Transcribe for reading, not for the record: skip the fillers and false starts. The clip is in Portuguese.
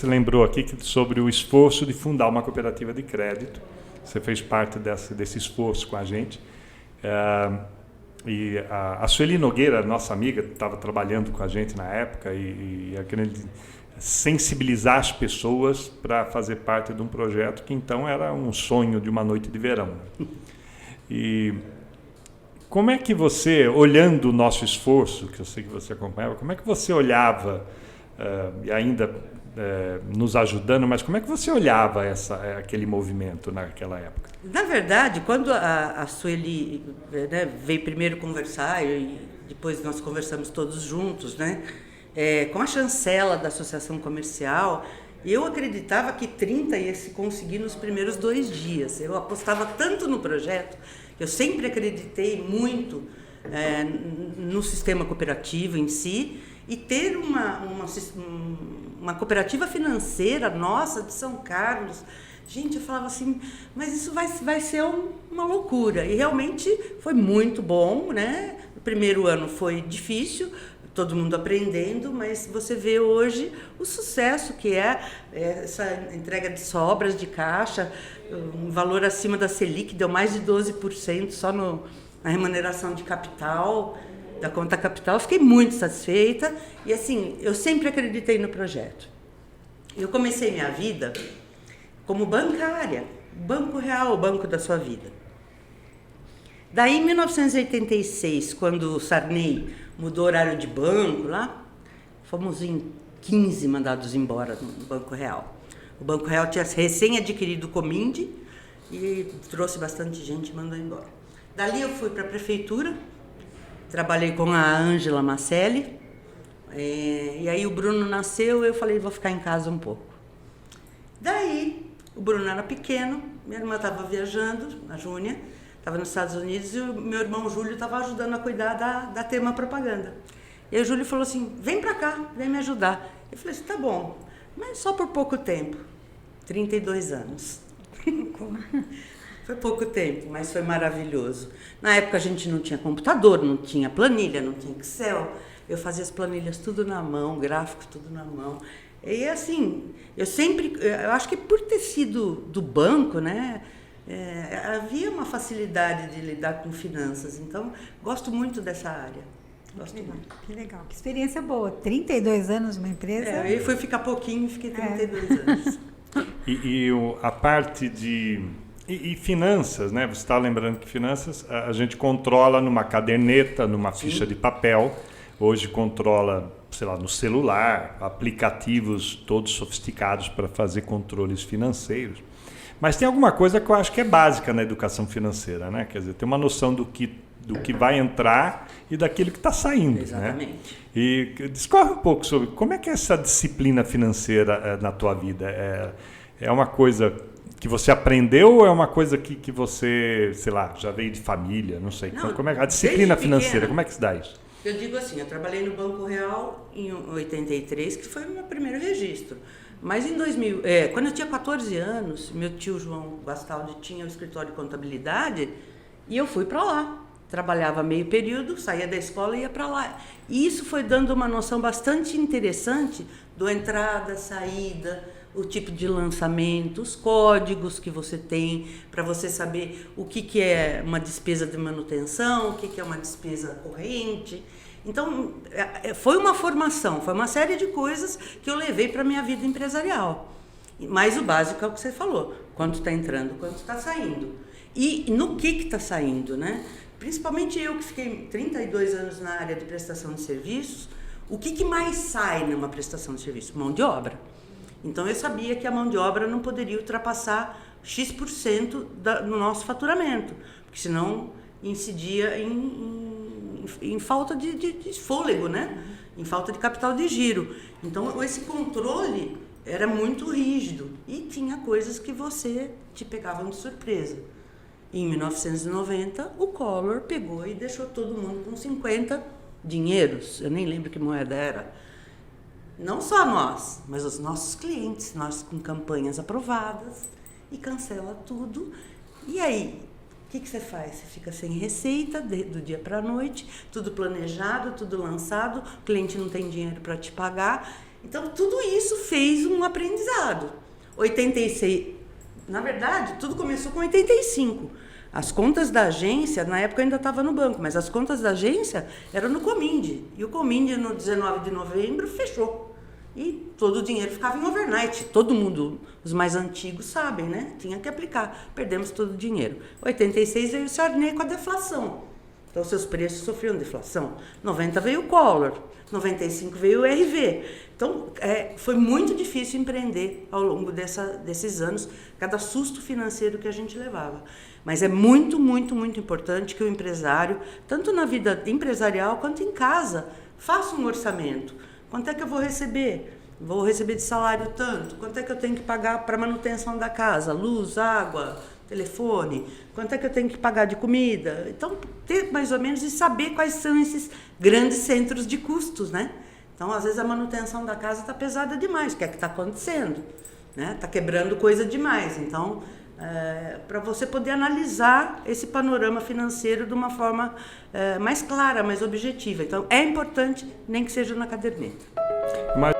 Você lembrou aqui sobre o esforço de fundar uma cooperativa de crédito. Você fez parte desse esforço com a gente. E a Sueli Nogueira, nossa amiga, estava trabalhando com a gente na época e querendo sensibilizar as pessoas para fazer parte de um projeto que então era um sonho de uma noite de verão. E como é que você, olhando o nosso esforço, que eu sei que você acompanhava, como é que você olhava, e ainda nos ajudando, mas como é que você olhava aquele movimento naquela época? Na verdade, quando a Sueli, né, veio primeiro conversar e depois nós conversamos todos juntos, né, com a chancela da Associação Comercial, eu acreditava que 30 ia se conseguir nos primeiros 2 dias. Eu apostava tanto no projeto, eu sempre acreditei muito no sistema cooperativo em si, e ter uma cooperativa financeira nossa de São Carlos. Gente, eu falava assim, mas isso vai ser uma loucura. E realmente foi muito bom, né? O primeiro ano foi difícil, todo mundo aprendendo, mas você vê hoje o sucesso que é essa entrega de sobras de caixa, um valor acima da Selic, deu mais de 12% só na remuneração de capital, da conta capital. Fiquei muito satisfeita e assim, eu sempre acreditei no projeto. Eu comecei minha vida como bancária, Banco Real, o banco da sua vida. Daí, em 1986, quando o Sarney mudou o horário de banco lá, fomos em 15 mandados embora no Banco Real. O Banco Real tinha recém adquirido o Cominde e trouxe bastante gente e mandou embora. Dali eu fui para a prefeitura, trabalhei com a Ângela Macelli, e aí o Bruno nasceu, eu falei, vou ficar em casa um pouco. Daí, o Bruno era pequeno, minha irmã estava viajando, a Júnia, estava nos Estados Unidos, e o meu irmão Júlio estava ajudando a cuidar da Tema Propaganda. E aí o Júlio falou assim, vem para cá, vem me ajudar. Eu falei assim, tá bom, mas só por pouco tempo, 32 anos. Foi pouco tempo, mas foi maravilhoso. Na época a gente não tinha computador, não tinha planilha, não tinha Excel. Eu fazia as planilhas tudo na mão, gráfico tudo na mão. E assim, eu acho que por ter sido do banco, né, havia uma facilidade de lidar com finanças. Então, gosto muito dessa área. Gosto muito. Que legal, que experiência boa. 32 anos numa empresa. Eu fui ficar pouquinho e fiquei 32 anos. E a parte de... E finanças, né? Você está lembrando que finanças a gente controla numa caderneta, numa ficha de papel. Hoje controla, sei lá, no celular, aplicativos todos sofisticados para fazer controles financeiros. Mas tem alguma coisa que eu acho que é básica na educação financeira, né? Quer dizer, tem uma noção do que vai entrar e daquilo que está saindo. Exatamente. Né? E discorre um pouco sobre como é que é essa disciplina financeira na tua vida. É uma coisa que você aprendeu ou é uma coisa que você, sei lá, já veio de família, não sei. Não, como é a disciplina financeira, pequena, como é que se dá isso? Eu digo assim, eu trabalhei no Banco Real em 83, que foi o meu primeiro registro. Mas em 2000, quando eu tinha 14 anos, meu tio João Bastaldi tinha o escritório de contabilidade e eu fui para lá. Trabalhava meio período, saía da escola e ia para lá. E isso foi dando uma noção bastante interessante do entrada, saída, o tipo de lançamento, os códigos que você tem para você saber o que é uma despesa de manutenção, o que é uma despesa corrente. Então, foi uma formação, foi uma série de coisas que eu levei para a minha vida empresarial. Mas o básico é o que você falou, quanto está entrando, quanto está saindo. E no que está saindo, né? Principalmente eu que fiquei 32 anos na área de prestação de serviços, o que mais sai numa prestação de serviço? Mão de obra. Então eu sabia que a mão de obra não poderia ultrapassar X% no nosso faturamento, porque senão incidia em falta de fôlego, né? Em falta de capital de giro. Então esse controle era muito rígido e tinha coisas que você te pegavam de surpresa. Em 1990, o Collor pegou e deixou todo mundo com 50 dinheiros, eu nem lembro que moeda era. Não só nós, mas os nossos clientes, nós com campanhas aprovadas, e cancela tudo. E aí, o que você faz? Você fica sem receita do dia para a noite, tudo planejado, tudo lançado, o cliente não tem dinheiro para te pagar. Então, tudo isso fez um aprendizado. 86, na verdade, tudo começou com 85. As contas da agência, na época eu ainda estava no banco, mas as contas da agência eram no Cominde. E o Cominde, no 19 de novembro, fechou. E todo o dinheiro ficava em overnight. Todo mundo, os mais antigos sabem, né? Tinha que aplicar. Perdemos todo o dinheiro. 86 veio o Sarney com a deflação. Então, seus preços sofriam deflação. 90 veio o Collor. 95 veio o RV. Então, foi muito difícil empreender ao longo desses anos, cada susto financeiro que a gente levava. Mas é muito, muito, muito importante que o empresário, tanto na vida empresarial quanto em casa, faça um orçamento. Quanto é que eu vou receber? Vou receber de salário tanto. Quanto é que eu tenho que pagar para manutenção da casa? Luz, água, telefone. Quanto é que eu tenho que pagar de comida? Então, ter mais ou menos e saber quais são esses grandes centros de custos, né? Então, às vezes, a manutenção da casa está pesada demais. O que é que está acontecendo? Está quebrando coisa demais. Então, para você poder analisar esse panorama financeiro de uma forma mais clara, mais objetiva. Então, é importante, nem que seja na caderneta. Mas